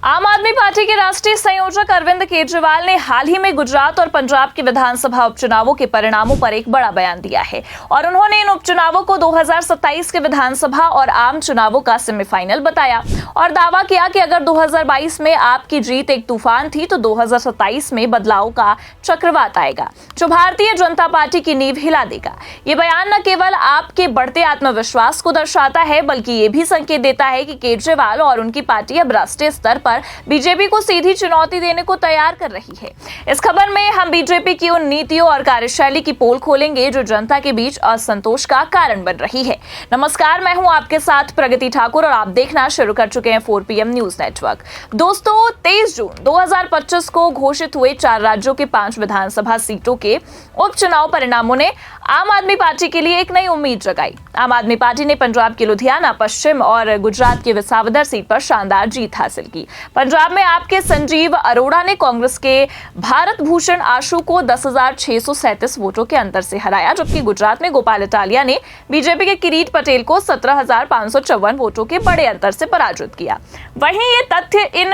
आम आदमी पार्टी के राष्ट्रीय संयोजक अरविंद केजरीवाल ने हाल ही में गुजरात और पंजाब के विधानसभा उपचुनावों के परिणामों पर एक बड़ा बयान दिया है और उन्होंने इन उपचुनावों को 2027 के विधानसभा और आम चुनावों का सेमीफाइनल बताया और दावा किया कि अगर 2022 में आपकी जीत एक तूफान थी तो 2027 में बदलाव का चक्रवात आएगा जो भारतीय जनता पार्टी की नींव हिला देगा। ये बयान न केवल आपके बढ़ते आत्मविश्वास को दर्शाता है बल्कि ये भी संकेत देता है कि केजरीवाल और उनकी पार्टी अब राष्ट्रीय स्तर पर बीजेपी को सीधी चुनौती देने को तैयार कर रही है। इस खबर में हम बीजेपी की उन नीतियों और कार्यशैली की पोल खोलेंगे जो जनता के बीच असंतोष का कारण बन रही है। नमस्कार, मैं हूं आपके साथ प्रगति ठाकुर और आप देखना शुरू कर चुके हैं 4 PM न्यूज नेटवर्क। दोस्तों, 23 जून 2025 को घोषित हुए 4 राज्यों के 5 विधानसभा सीटों के उपचुनाव परिणामों ने आम आदमी पार्टी के लिए एक नई उम्मीद जगाई। आम आदमी पार्टी ने पंजाब की लुधियाना, पश्चिम और गुजरात की विसावदर सीट पर शानदार जीत हासिल की। पंजाब में आपके संजीव अरोड़ा ने कांग्रेस के भारत भूषण आशु को 10,637 वोटों के अंतर से हराया, जबकि गुजरात में गोपाल इटालिया ने बीजेपी के किरीट पटेल को 17,554 वोटों के बड़े अंतर से पराजित किया। वहीं ये तथ्य इन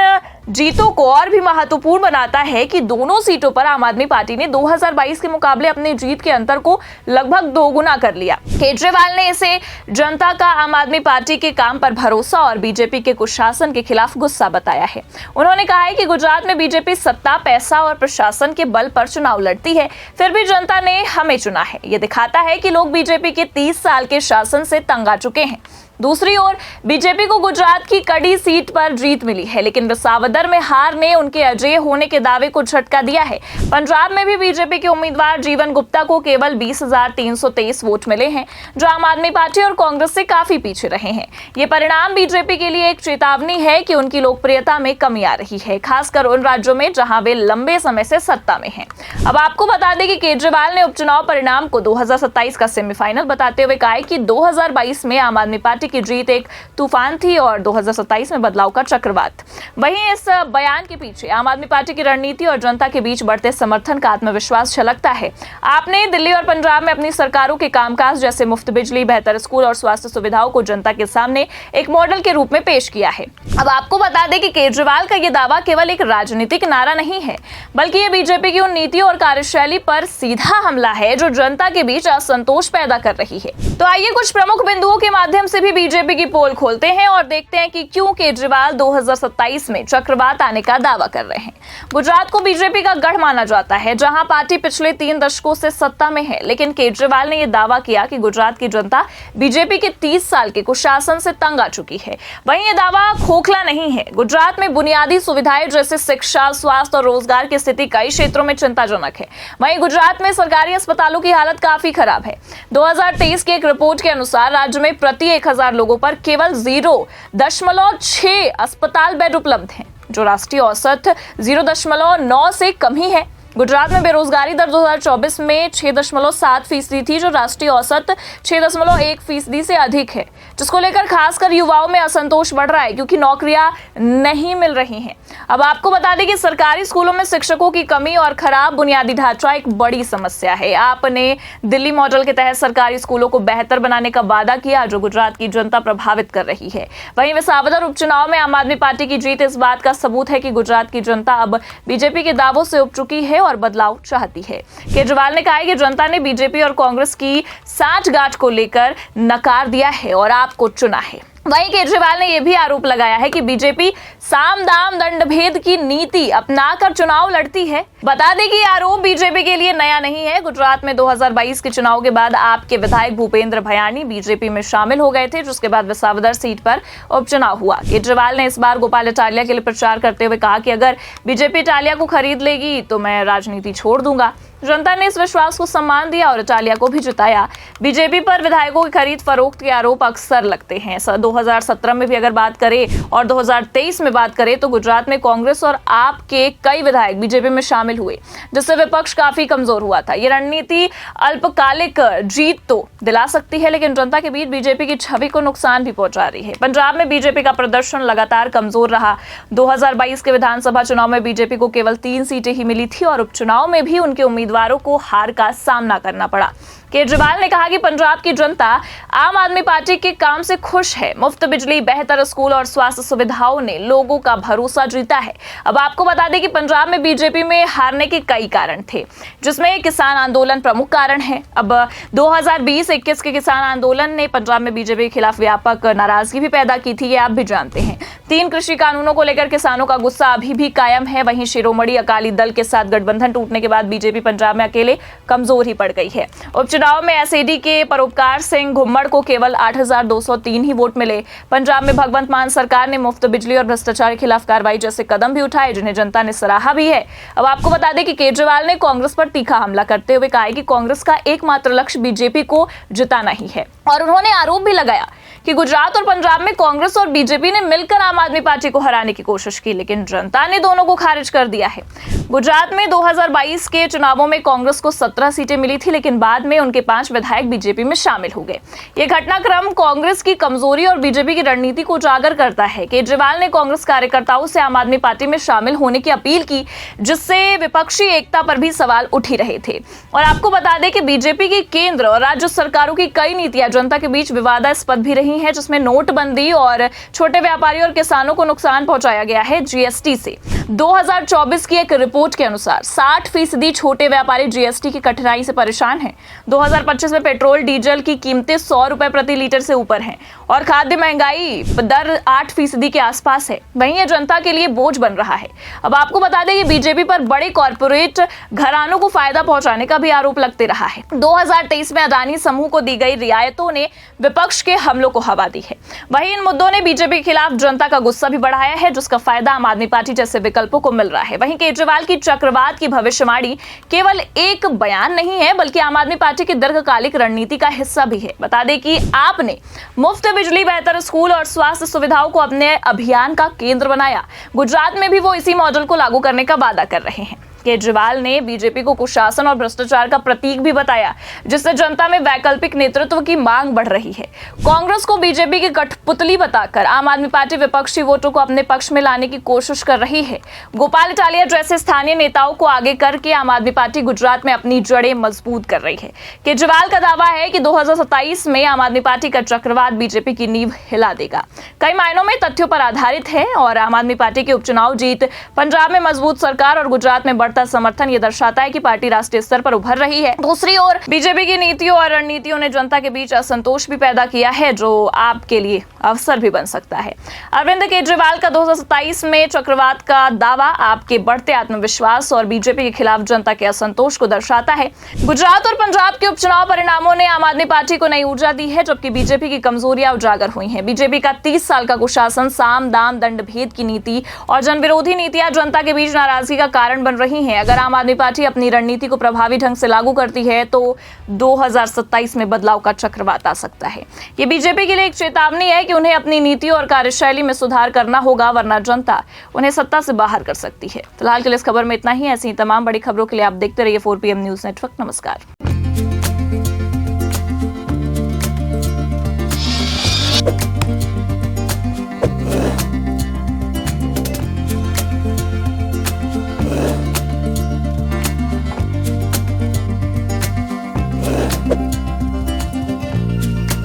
जीतों को और भी महत्वपूर्ण बनाता है कि दोनों सीटों पर आम आदमी पार्टी ने 2022 के मुकाबले अपनी जीत के अंतर को लगभग दोगुना कर लिया। केजरीवाल ने इसे जनता का आम आदमी पार्टी के काम पर भरोसा और बीजेपी के कुशासन के खिलाफ गुस्सा बताया है। उन्होंने कहा है कि गुजरात में बीजेपी सत्ता, पैसा और प्रशासन के बल पर चुनाव लड़ती है, फिर भी जनता ने हमें चुना है। ये दिखाता है कि लोग बीजेपी के 30 साल के शासन से तंग आ चुके हैं। दूसरी ओर बीजेपी को गुजरात की कड़ी सीट पर जीत मिली है, लेकिन विसावदर में हार ने उनके अजेय होने के दावे को झटका दिया है। पंजाब में भी बीजेपी के उम्मीदवार जीवन गुप्ता को केवल 20,323 वोट मिले हैं, जो आम आदमी पार्टी और कांग्रेस से काफी पीछे रहे हैं। ये परिणाम बीजेपी के लिए एक चेतावनी है कि उनकी लोकप्रियता में कमी आ रही है, खासकर उन राज्यों में जहां वे लंबे समय से सत्ता में हैं। अब आपको बता दें कि केजरीवाल ने उपचुनाव परिणाम को 2027 का सेमीफाइनल बताते हुए कहा कि 2022 में आम आदमी पार्टी की जीत एक तूफान थी और 2027 में बदलाव का चक्रवात। वहीं इस बयान के पीछे आम आदमी पार्टी की रणनीति और जनता के बीच बढ़ते समर्थन का आत्मविश्वास झलकता है। आपने दिल्ली और पंजाब में अपनी सरकारों के कामकाज जैसे मुफ्त बिजली, बेहतर स्कूल और स्वास्थ्य सुविधाओं को जनता के सामने एक मॉडल के रूप में पेश किया है। अब आपको बता दें कि केजरीवाल का यह दावा केवल एक राजनीतिक नारा नहीं है, बल्कि ये बीजेपी की उन नीतियों और कार्यशैली पर सीधा हमला है जो जनता के बीच असंतोष पैदा कर रही है। तो आइए कुछ प्रमुख बिंदुओं के माध्यम से भी बीजेपी की पोल खोलते हैं और देखते हैं कि क्यों केजरीवाल 2027 में चक्रवात आने का दावा कर रहे हैं। गुजरात को बीजेपी का गढ़ माना जाता है, जहां पार्टी पिछले 3 दशकों से सत्ता में है, लेकिन केजरीवाल ने यह दावा किया कि गुजरात की जनता बीजेपी के 30 साल के कुशासन से तंग आ चुकी है। वहीं यह दावा खोखला नहीं है। गुजरात में बुनियादी सुविधाएं जैसे शिक्षा, स्वास्थ्य और रोजगार की स्थिति कई क्षेत्रों में चिंताजनक है। वहीं गुजरात में सरकारी अस्पतालों की हालत काफी खराब है। 2023 की एक रिपोर्ट के अनुसार राज्य में प्रति 1,000 लोगों पर केवल 0.6 अस्पताल बेड उपलब्ध हैं, जो राष्ट्रीय औसत 0.9 से कम ही है। गुजरात में बेरोजगारी दर 2024 में 6.7% थी, जो राष्ट्रीय औसत 6.1% से अधिक है, जिसको लेकर खासकर युवाओं में असंतोष बढ़ रहा है क्योंकि नौकरियां नहीं मिल रही हैं। अब आपको बता दें कि सरकारी स्कूलों में शिक्षकों की कमी और खराब बुनियादी ढांचा एक बड़ी समस्या है। आपने दिल्ली मॉडल के तहत सरकारी स्कूलों को बेहतर बनाने का वादा किया, जो गुजरात की जनता प्रभावित कर रही है। वहीं विसावदर उपचुनाव में आम आदमी पार्टी की जीत इस बात का सबूत है कि गुजरात की जनता अब बीजेपी के दावों से उब चुकी है और बदलाव चाहती है। केजरीवाल ने कहा कि जनता ने बीजेपी और कांग्रेस की साठगांठ को लेकर नकार दिया है और आपको चुना है। वहीं केजरीवाल ने यह भी आरोप लगाया है कि बीजेपी साम दाम दंड भेद की नीति अपनाकर चुनाव लड़ती है। बता दें कि आरोप बीजेपी के लिए नया नहीं है। गुजरात में 2022 के चुनाव के बाद आपके विधायक भूपेंद्र भयानी बीजेपी में शामिल हो गए थे, जिसके बाद विसावदर सीट पर उपचुनाव हुआ। केजरीवाल ने इस बार गोपाल इटालिया के लिए प्रचार करते हुए कहा कि अगर बीजेपी इटालिया को खरीद लेगी तो मैं राजनीति छोड़ दूंगा। जनता ने इस विश्वास को सम्मान दिया और इटालिया को भी जिताया। बीजेपी पर विधायकों की खरीद फरोख्त के आरोप अक्सर लगते हैं। 2017 में भी अगर बात करें और 2023 में बात करें तो गुजरात में कांग्रेस और आप के कई विधायक बीजेपी में शामिल हुए, जिससे विपक्ष काफी कमजोर हुआ था। ये रणनीति अल्पकालिक जीत तो दिला सकती है, लेकिन जनता के बीच बीजेपी की छवि को नुकसान भी पहुंचा रही है। पंजाब में बीजेपी का प्रदर्शन लगातार कमजोर रहा। 2022 के विधानसभा चुनाव में बीजेपी को केवल 3 सीटें ही मिली थी और उपचुनाव में भी उनके उम्मीदवारों को हार का सामना करना पड़ा। केजरीवाल ने कहा कि पंजाब की जनता आम आदमी पार्टी के काम से खुश है। मुफ्त बिजली, बेहतर स्कूल और स्वास्थ्य सुविधाओं ने लोगों का भरोसा जीता है। अब आपको बता दें कि पंजाब में बीजेपी में हारने के कई कारण थे, जिसमें किसान आंदोलन प्रमुख कारण है। अब 2020-21 के किसान आंदोलन ने पंजाब में बीजेपी के खिलाफ व्यापक नाराजगी भी पैदा की थी, ये आप भी जानते हैं। 3 कृषि कानूनों को लेकर किसानों का गुस्सा अभी भी कायम है। वहीं शिरोमणि अकाली दल के साथ गठबंधन टूटने के बाद बीजेपी पंजाब में अकेले कमजोर ही पड़ गई है। उपचुनाव में एसएडी के परोपकार सिंह घुम्मड़ को केवल 8,203 ही वोट मिले। पंजाब में भगवंत मान सरकार ने मुफ्त बिजली और भ्रष्टाचार के खिलाफ कार्रवाई जैसे कदम भी उठाए, जिन्हें जनता ने सराहा भी है। अब आपको बता दें कि केजरीवाल ने कांग्रेस पर तीखा हमला करते हुए कहा कि कांग्रेस का एकमात्र लक्ष्य बीजेपी को जिताना ही है, और उन्होंने आरोप भी लगाया कि गुजरात और पंजाब में कांग्रेस और बीजेपी ने मिलकर आम आदमी पार्टी को हराने की कोशिश की, लेकिन जनता ने दोनों को खारिज कर दिया है। गुजरात में 2022 के चुनावों में कांग्रेस को 17 सीटें मिली थी, लेकिन बाद में उनके 5 विधायक बीजेपी में शामिल हो गए। ये घटनाक्रम कांग्रेस की कमजोरी और बीजेपी की रणनीति को उजागर करता है। केजरीवाल ने कांग्रेस कार्यकर्ताओं से आम आदमी पार्टी में शामिल होने की अपील की, जिससे विपक्षी एकता पर भी सवाल उठ ही रहे थे। और आपको बता दें कि बीजेपी की केंद्र और राज्य सरकारों की कई नीतियां जनता के बीच विवादास्पद भी रही हैं, जिसमें नोटबंदी और छोटे व्यापारियों और किसानों को नुकसान पहुंचाया गया है जीएसटी से। 2024 की एक रिपोर्ट के अनुसार 60% छोटे व्यापारी जीएसटी की कठिनाई से परेशान हैं। 2025 में पेट्रोल डीजल की कीमतें 100 रुपए प्रति लीटर से ऊपर हैं और खाद्य महंगाई दर 8% के आसपास है। वहीं यह जनता के लिए बोझ बन रहा है। अब आपको बता दें कि बीजेपी पर बड़े कॉर्पोरेट घरानों को फायदा पहुंचाने का भी आरोप लगते रहा है। 2023 में अदानी समूह को दी गई रियायतों ने विपक्ष के हमलों को हवा दी है। वहीं इन मुद्दों ने बीजेपी के खिलाफ जनता का गुस्सा भी बढ़ाया है, जिसका फायदा आम आदमी पार्टी जैसे विकल्पों को मिल रहा है। वहीं केजरीवाल की चक्रवात की भविष्यवाणी केवल एक बयान नहीं है, बल्कि आम आदमी पार्टी की दीर्घकालिक रणनीति का हिस्सा भी है। बता दें कि आपने मुफ्त बिजली, बेहतर स्कूल और स्वास्थ्य सुविधाओं को अपने अभियान का केंद्र बनाया। गुजरात में भी वो इसी मॉडल को लागू करने का वादा कर रहे हैं। केजरीवाल ने बीजेपी को कुशासन और भ्रष्टाचार का प्रतीक भी बताया, जिससे जनता में वैकल्पिक नेतृत्व की मांग बढ़ रही है। कांग्रेस को बीजेपी की कठपुतली बताकर आम आदमी पार्टी विपक्षी वोटों को अपने पक्ष में लाने की कोशिश कर रही है। गोपाल इटालिया जैसे स्थानीय नेताओं को आगे करके आम आदमी पार्टी गुजरात में अपनी जड़ें मजबूत कर रही है। केजरीवाल का दावा है कि 2027 में आम आदमी पार्टी का चक्रवात बीजेपी की नींव हिला देगा। कई मायनों में तथ्यों पर आधारित है और आम आदमी पार्टी की उपचुनाव जीत पंजाब में मजबूत सरकार और गुजरात में बढ़ता समर्थन ये दर्शाता है कि पार्टी राष्ट्रीय स्तर पर उभर रही है। दूसरी ओर बीजेपी की नीतियों और रणनीतियों ने जनता के बीच असंतोष भी पैदा किया है, जो आपके लिए अवसर भी बन सकता है। अरविंद केजरीवाल का 2027 में चक्रवात का दावा आपके बढ़ते आत्मविश्वास और बीजेपी के खिलाफ जनता के असंतोष को दर्शाता है। गुजरात और पंजाब के उपचुनाव परिणामों ने आम आदमी पार्टी को नई ऊर्जा दी है, जबकि बीजेपी की कमजोरियां उजागर हुई हैं। बीजेपी का 30 साल का कुशासन, साम दाम दंड भेद की नीति और जनविरोधी नीतियां जनता के बीच नाराजगी का कारण बन रही हैं। अगर आम आदमी पार्टी अपनी रणनीति को प्रभावी ढंग से लागू करती है तो 2027 में बदलाव का चक्रवात आ सकता है। ये बीजेपी के लिए एक चेतावनी है कि उन्हें अपनी नीति और कार्यशैली में सुधार करना होगा, वरना जनता उन्हें सत्ता से बाहर कर सकती है। फिलहाल के लिए इस खबर में इतना ही। ऐसी तमाम बड़ी खबरों के लिए आप देखते रहिए 4PM न्यूज नेटवर्क। नमस्कार।